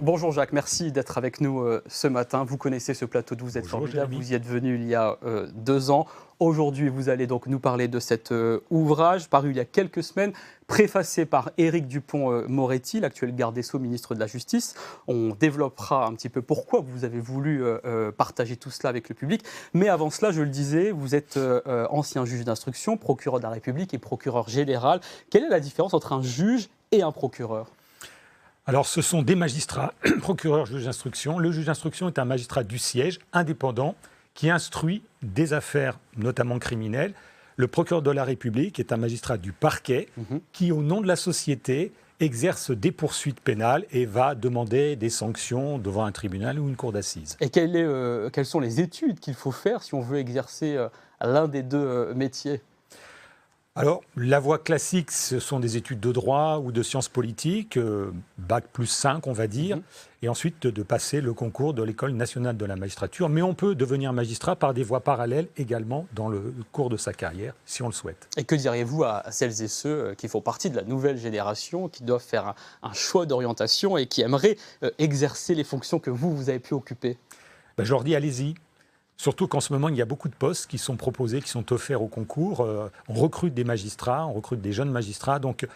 Bonjour Jacques, merci d'être avec nous ce matin. Vous connaissez ce plateau de Vous êtes Bonjour formidable, Jérémy. vous y êtes venu il y a 2 ans. Aujourd'hui, vous allez donc nous parler de cet ouvrage paru il y a quelques semaines, préfacé par Éric Dupond-Moretti, l'actuel garde des Sceaux, ministre de la Justice. On développera un petit peu pourquoi vous avez voulu partager tout cela avec le public. Mais avant cela, je le disais, vous êtes ancien juge d'instruction, procureur de la République et procureur général. Quelle est la différence entre un juge et un procureur ? Alors, ce sont des magistrats, procureurs, juges d'instruction. Le juge d'instruction est un magistrat du siège, indépendant, qui instruit des affaires, notamment criminelles. Le procureur de la République est un magistrat du parquet, qui, au nom de la société, exerce des poursuites pénales et va demander des sanctions devant un tribunal ou une cour d'assises. Et quelles sont les études qu'il faut faire si on veut exercer l'un des deux métiers ? Alors, la voie classique, ce sont des études de droit ou de sciences politiques, bac plus 5, on va dire, et ensuite de passer le concours de l'École nationale de la magistrature. Mais on peut devenir magistrat par des voies parallèles également dans le cours de sa carrière, si on le souhaite. Et que diriez-vous à celles et ceux qui font partie de la nouvelle génération, qui doivent faire un choix d'orientation et qui aimeraient exercer les fonctions que vous avez pu occuper ? Je leur dis, allez-y. Surtout qu'en ce moment, il y a beaucoup de postes qui sont proposés, qui sont offerts au concours. On recrute des magistrats, on recrute des jeunes magistrats. Donc,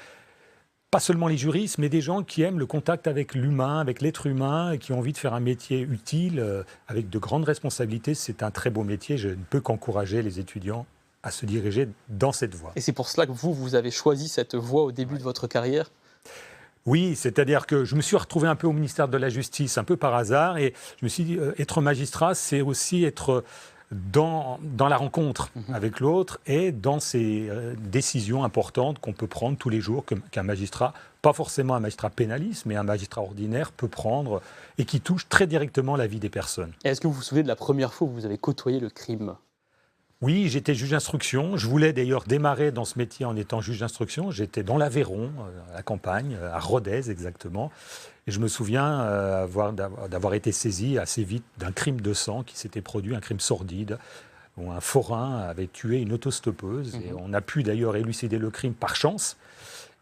pas seulement les juristes, mais des gens qui aiment le contact avec l'humain, avec l'être humain, et qui ont envie de faire un métier utile, avec de grandes responsabilités. C'est un très beau métier. Je ne peux qu'encourager les étudiants à se diriger dans cette voie. Et c'est pour cela que vous avez choisi cette voie au début de votre carrière ? Oui, c'est-à-dire que je me suis retrouvé un peu au ministère de la Justice, un peu par hasard, et je me suis dit, être magistrat, c'est aussi être dans la rencontre avec l'autre et dans ces décisions importantes qu'on peut prendre tous les jours, qu'un magistrat, pas forcément un magistrat pénaliste, mais un magistrat ordinaire peut prendre et qui touche très directement la vie des personnes. Et est-ce que vous vous souvenez de la première fois où vous avez côtoyé le crime ? Oui, j'étais juge d'instruction. Je voulais d'ailleurs démarrer dans ce métier en étant juge d'instruction. J'étais dans l'Aveyron, à la campagne, à Rodez exactement. Et je me souviens d'avoir été saisi assez vite d'un crime de sang qui s'était produit, un crime sordide, où un forain avait tué une autostoppeuse. Et on a pu d'ailleurs élucider le crime par chance.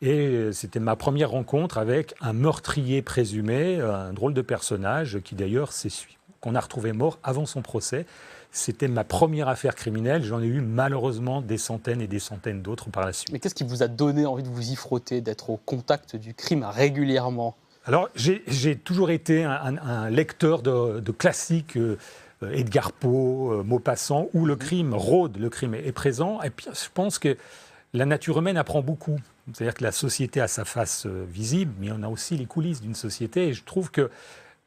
Et c'était ma première rencontre avec un meurtrier présumé, un drôle de personnage qui d'ailleurs qu'on a retrouvé mort avant son procès. C'était ma première affaire criminelle. J'en ai eu malheureusement des centaines et des centaines d'autres par la suite. Mais qu'est-ce qui vous a donné envie de vous y frotter, d'être au contact du crime régulièrement ? Alors, j'ai toujours été un lecteur de classiques, Edgar Poe, Maupassant, où le crime rôde, le crime est présent. Et puis, je pense que la nature humaine apprend beaucoup. C'est-à-dire que la société a sa face visible, mais on a aussi les coulisses d'une société. Et je trouve que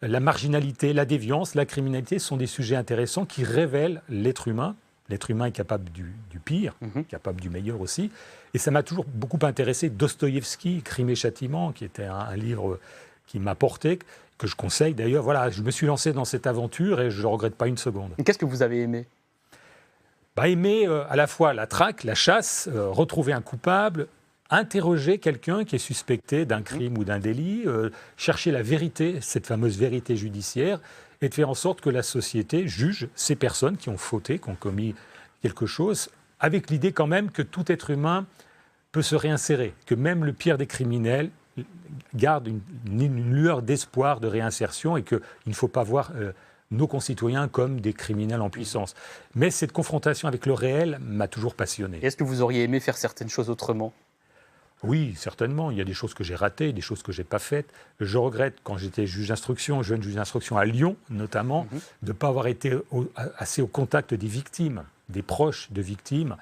la marginalité, la déviance, la criminalité sont des sujets intéressants qui révèlent l'être humain. L'être humain est capable du pire, capable du meilleur aussi. Et ça m'a toujours beaucoup intéressé. Dostoïevski, Crime et Châtiment, qui était un livre qui m'a porté, que je conseille d'ailleurs. Voilà, je me suis lancé dans cette aventure et je ne le regrette pas une seconde. Qu'est-ce que vous avez aimé ? Aimer à la fois la traque, la chasse, retrouver un coupable, interroger quelqu'un qui est suspecté d'un crime ou d'un délit, chercher la vérité, cette fameuse vérité judiciaire, et de faire en sorte que la société juge ces personnes qui ont fauté, qui ont commis quelque chose, avec l'idée quand même que tout être humain peut se réinsérer, que même le pire des criminels garde une lueur d'espoir de réinsertion et qu'il ne faut pas voir nos concitoyens comme des criminels en puissance. Mais cette confrontation avec le réel m'a toujours passionné. Et est-ce que vous auriez aimé faire certaines choses autrement ? Oui, certainement. Il y a des choses que j'ai ratées, des choses que je n'ai pas faites. Je regrette, quand j'étais juge d'instruction, jeune juge d'instruction à Lyon notamment, de ne pas avoir été assez au contact des victimes, des proches de victimes.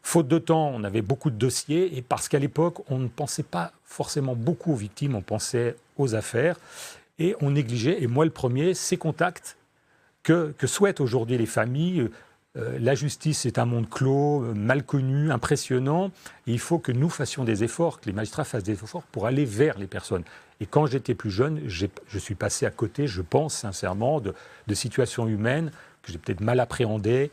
Faute de temps, on avait beaucoup de dossiers et parce qu'à l'époque, on ne pensait pas forcément beaucoup aux victimes, on pensait aux affaires et on négligeait, et moi le premier, ces contacts que souhaitent aujourd'hui les familles. La justice est un monde clos, mal connu, impressionnant. Et il faut que nous fassions des efforts, que les magistrats fassent des efforts pour aller vers les personnes. Et quand j'étais plus jeune, je suis passé à côté, je pense sincèrement, de situations humaines que j'ai peut-être mal appréhendées.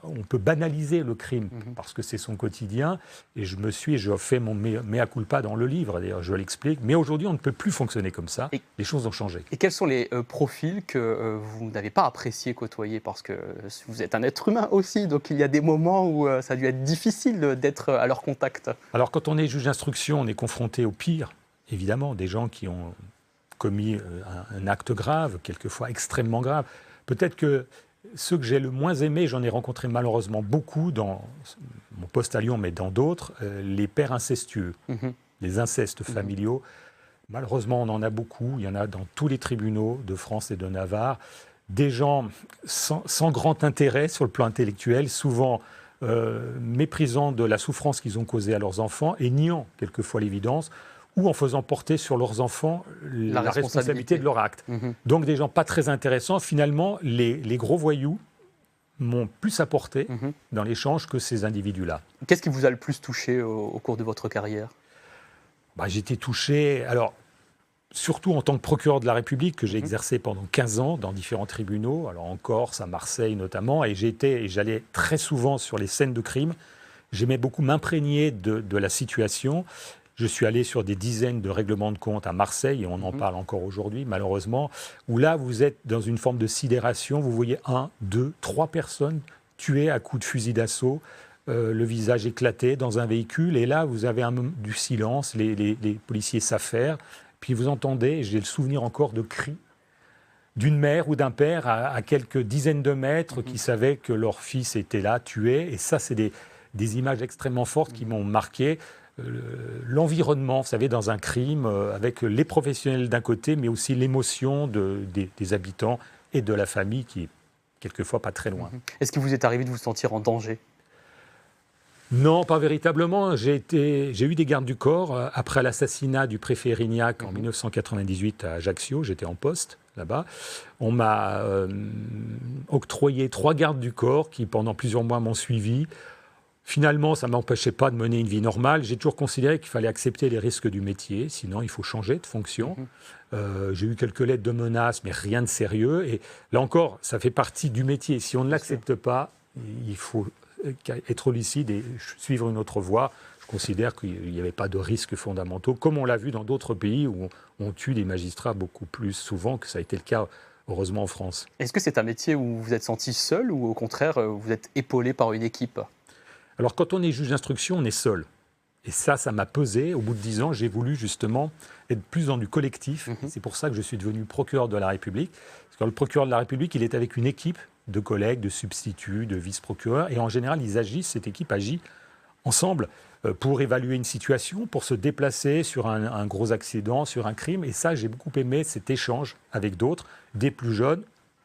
On peut banaliser le crime parce que c'est son quotidien. Et je fais mon mea culpa dans le livre, d'ailleurs, je l'explique. Mais aujourd'hui, on ne peut plus fonctionner comme ça. Les choses ont changé. Et quels sont les profils que vous n'avez pas apprécié côtoyer ? Parce que vous êtes un être humain aussi, donc il y a des moments où ça a dû être difficile d'être à leur contact. Alors, quand on est juge d'instruction, on est confronté au pire, évidemment, des gens qui ont commis un acte grave, quelquefois extrêmement grave. Peut-être que ceux que j'ai le moins aimés, j'en ai rencontré malheureusement beaucoup dans mon poste à Lyon, mais dans d'autres, les pères incestueux, les incestes familiaux. Malheureusement, on en a beaucoup. Il y en a dans tous les tribunaux de France et de Navarre. Des gens sans grand intérêt sur le plan intellectuel, souvent méprisant de la souffrance qu'ils ont causée à leurs enfants et niant quelquefois l'évidence, ou en faisant porter sur leurs enfants la responsabilité de leur acte. Donc des gens pas très intéressants. Finalement, les gros voyous m'ont plus apporté dans l'échange que ces individus-là. Qu'est-ce qui vous a le plus touché au cours de votre carrière ? J'ai été touché, alors, surtout en tant que procureur de la République, que j'ai exercé pendant 15 ans dans différents tribunaux, alors en Corse, à Marseille notamment, et j'allais très souvent sur les scènes de crime. J'aimais beaucoup m'imprégner de la situation. Je suis allé sur des dizaines de règlements de compte à Marseille, et on en parle encore aujourd'hui, malheureusement, où là, vous êtes dans une forme de sidération. Vous voyez 1, 2, 3 personnes tuées à coups de fusil d'assaut, le visage éclaté dans un véhicule, et là, vous avez du silence, les policiers s'affairent, puis vous entendez, j'ai le souvenir encore de cris d'une mère ou d'un père à quelques dizaines de mètres qui savaient que leur fils était là, tué, et ça, c'est des images extrêmement fortes qui m'ont marqué. L'environnement, vous savez, dans un crime, avec les professionnels d'un côté, mais aussi l'émotion des habitants et de la famille qui est quelquefois pas très loin. Est-ce qu'il vous est arrivé de vous sentir en danger ? Non, pas véritablement. J'ai eu des gardes du corps après l'assassinat du préfet Rignac en 1998 à Ajaccio. J'étais en poste là-bas. On m'a octroyé 3 gardes du corps qui, pendant plusieurs mois, m'ont suivi. Finalement, ça ne m'empêchait pas de mener une vie normale. J'ai toujours considéré qu'il fallait accepter les risques du métier, sinon il faut changer de fonction. J'ai eu quelques lettres de menaces, mais rien de sérieux. Et là encore, ça fait partie du métier. Si on ne l'accepte pas, il faut être lucide et suivre une autre voie. Je considère qu'il n'y avait pas de risques fondamentaux, comme on l'a vu dans d'autres pays où on tue des magistrats beaucoup plus souvent que ça a été le cas, heureusement, en France. Est-ce que c'est un métier où vous vous êtes senti seul ou au contraire, vous êtes épaulé par une équipe ? Alors, quand on est juge d'instruction, on est seul. Et ça m'a pesé. Au bout de 10 ans, j'ai voulu justement être plus dans du collectif. C'est pour ça que je suis devenu procureur de la République. Parce que le procureur de la République, il est avec une équipe de collègues, de substituts, de vice-procureurs. Et en général, cette équipe agit ensemble pour évaluer une situation, pour se déplacer sur un gros accident, sur un crime. Et ça, j'ai beaucoup aimé cet échange avec d'autres, des plus jeunes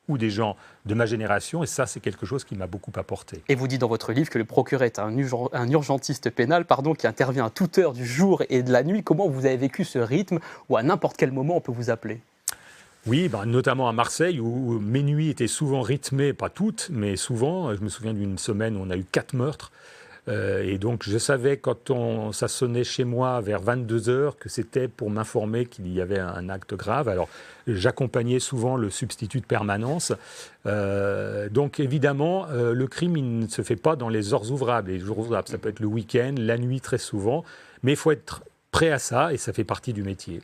ou des gens de ma génération, et ça, c'est quelque chose qui m'a beaucoup apporté. Et vous dites dans votre livre que le procureur est un urgentiste pénal qui intervient à toute heure du jour et de la nuit. Comment vous avez vécu ce rythme où à n'importe quel moment on peut vous appeler ? Oui, notamment à Marseille, où mes nuits étaient souvent rythmées, pas toutes, mais souvent. Je me souviens d'une semaine où on a eu 4 meurtres. Et donc, je savais quand ça sonnait chez moi vers 22h que c'était pour m'informer qu'il y avait un acte grave. Alors, j'accompagnais souvent le substitut de permanence. Donc, évidemment, le crime, il ne se fait pas dans les heures ouvrables. Les jours ouvrables, ça peut être le week-end, la nuit très souvent. Mais il faut être prêt à ça et ça fait partie du métier.